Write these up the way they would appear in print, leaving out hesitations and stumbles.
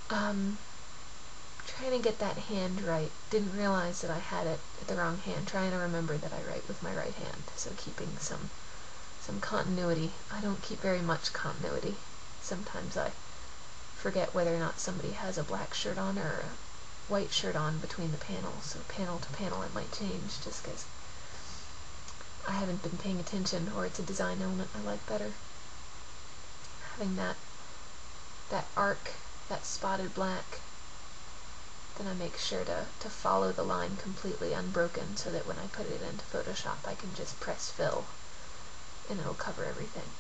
trying to get that hand right. Didn't realize that I had it at the wrong hand. Trying to remember that I write with my right hand, so keeping some continuity. I don't keep very much continuity. Sometimes I forget whether or not somebody has a black shirt on or a white shirt on between the panels, so panel to panel it might change just because I haven't been paying attention, or it's a design element I like better. Having that arc, that spotted black, then I make sure to follow the line completely unbroken so that when I put it into Photoshop I can just press fill and it'll cover everything.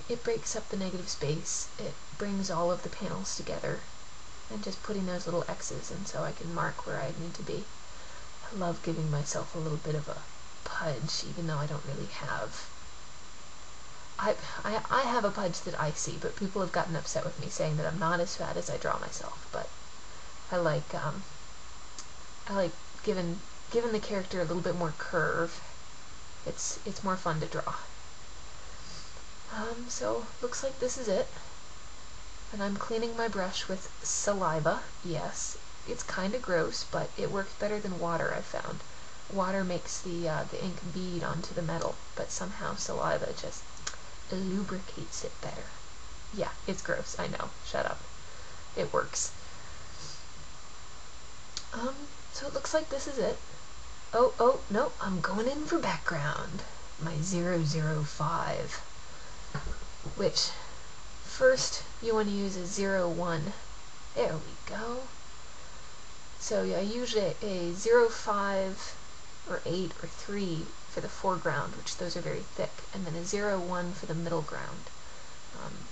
It breaks up the negative space, it brings all of the panels together, and just putting those little X's in so I can mark where I need to be. I love giving myself a little bit of a pudge, even though I don't really have. I have a pudge that I see, but people have gotten upset with me saying that I'm not as fat as I draw myself. But I like giving the character a little bit more curve. It's more fun to draw. So looks like this is it. And I'm cleaning my brush with saliva. Yes, it's kind of gross, but it works better than water, I've found. Water makes the ink bead onto the metal, but somehow saliva just lubricates it better. Yeah, it's gross, I know. Shut up. It works. So it looks like this is it. Oh, no, I'm going in for background. My 005. Which, first, you want to use a 01. There we go. So yeah, I use a 05 or 8 or 3 for the foreground, which those are very thick, and then a 01 for the middle ground,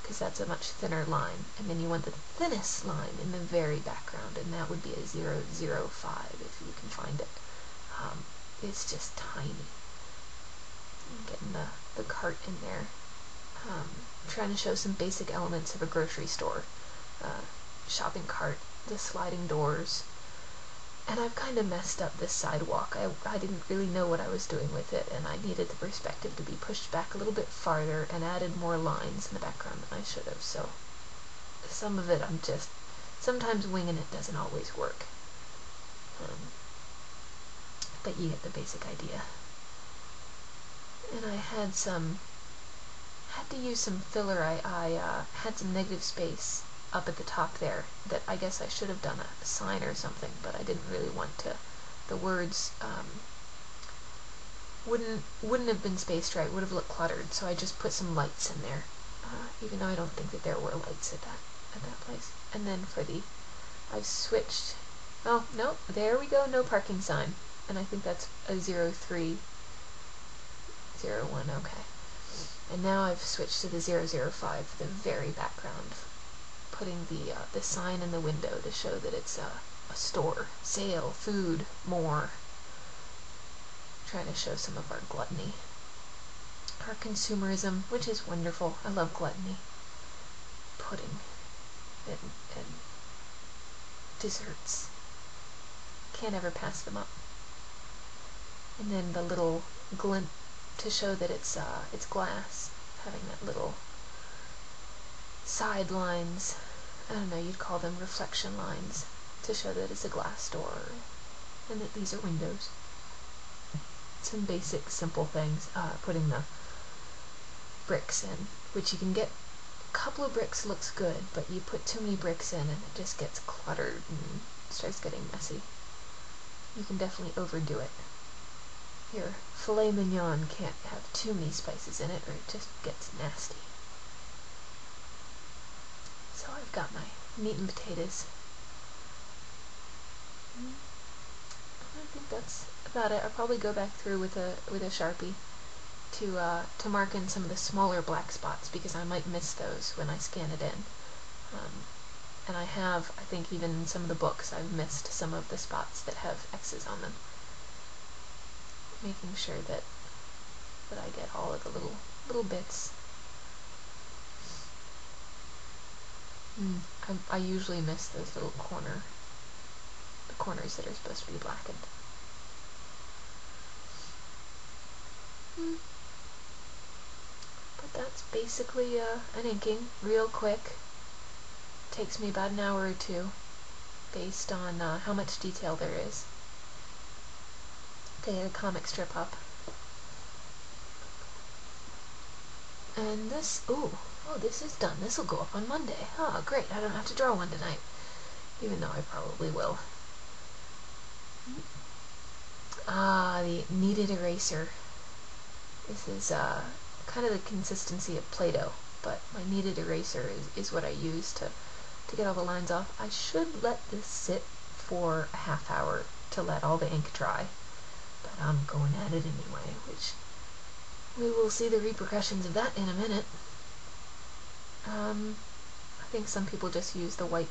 because that's a much thinner line. And then you want the thinnest line in the very background, and that would be a 005 if you can find it. It's just tiny. I'm getting the cart in there. Trying to show some basic elements of a grocery store. Shopping cart, the sliding doors. And I've kind of messed up this sidewalk. I didn't really know what I was doing with it, and I needed the perspective to be pushed back a little bit farther and added more lines in the background than I should have. So some of it I'm just, sometimes winging it doesn't always work. But you get the basic idea. And I had to use some filler. I had some negative space up at the top there that I guess I should have done a sign or something, but I didn't really want to. The words wouldn't have been spaced right, would have looked cluttered, so I just put some lights in there, even though I don't think that there were lights at that place. And then for the, I've switched, oh no, there we go, no parking sign, and I think that's a 03, 01, okay. And now I've switched to the 005 for the very background, putting the sign in the window to show that it's a store, sale, food, more. Trying to show some of our gluttony, our consumerism, which is wonderful. I love gluttony. Pudding and desserts. Can't ever pass them up. And then the little glint to show that it's glass, having that little side lines, I don't know, you'd call them reflection lines, to show that it's a glass door and that these are windows. Some basic simple things. Putting the bricks in, which you can get, a couple of bricks looks good, but you put too many bricks in and it just gets cluttered and starts getting messy. You can definitely overdo it. Your filet mignon can't have too many spices in it or it just gets nasty. So I've got my meat and potatoes. I think that's about it. I'll probably go back through with a Sharpie to mark in some of the smaller black spots, because I might miss those when I scan it in. And I have, I think even in some of the books, I've missed some of the spots that have X's on them. Making sure that I get all of the little bits. I usually miss those little corners that are supposed to be blackened. But that's basically an inking, real quick, takes me about an hour or two, based on how much detail there is to get a comic strip up. And this, oh, this is done. This will go up on Monday. Oh, great, I don't have to draw one tonight, even though I probably will. Ah, the kneaded eraser. This is kind of the consistency of Play-Doh, but my kneaded eraser is what I use to get all the lines off. I should let this sit for a half hour to let all the ink dry, but I'm going at it anyway, which we will see the repercussions of that in a minute. I think some people just use the white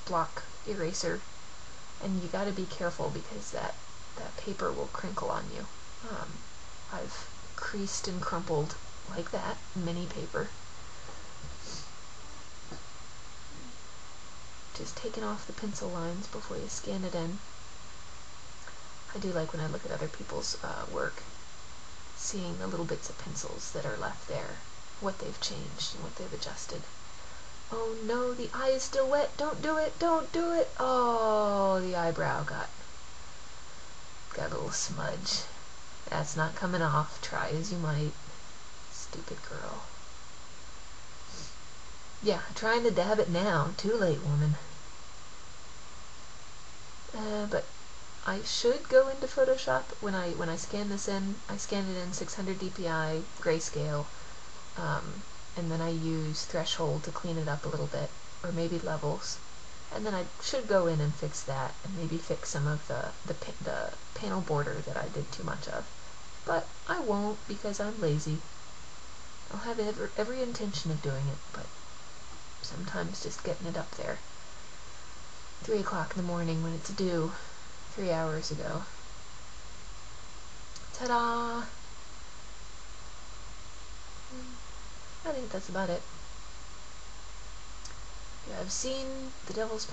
block eraser, and you gotta be careful because that paper will crinkle on you. I've creased and crumpled like that mini paper. Just taking off the pencil lines before you scan it in. I do like when I look at other people's work, seeing the little bits of pencils that are left there, what they've changed and what they've adjusted. Oh no, the eye is still wet. Don't do it, don't do it. Oh, the eyebrow got a little smudge. That's not coming off, try as you might. Stupid girl. Yeah, trying to dab it now. Too late, woman. But I should go into Photoshop when I scan this in. I scan it in 600 dpi grayscale, and then I use threshold to clean it up a little bit, or maybe levels, and then I should go in and fix that, and maybe fix some of the panel border that I did too much of. But I won't, because I'm lazy. I'll have every intention of doing it, but sometimes just getting it up there. 3 o'clock in the morning when it's due, 3 hours ago. Ta-da! I think that's about it. You have seen The Devil's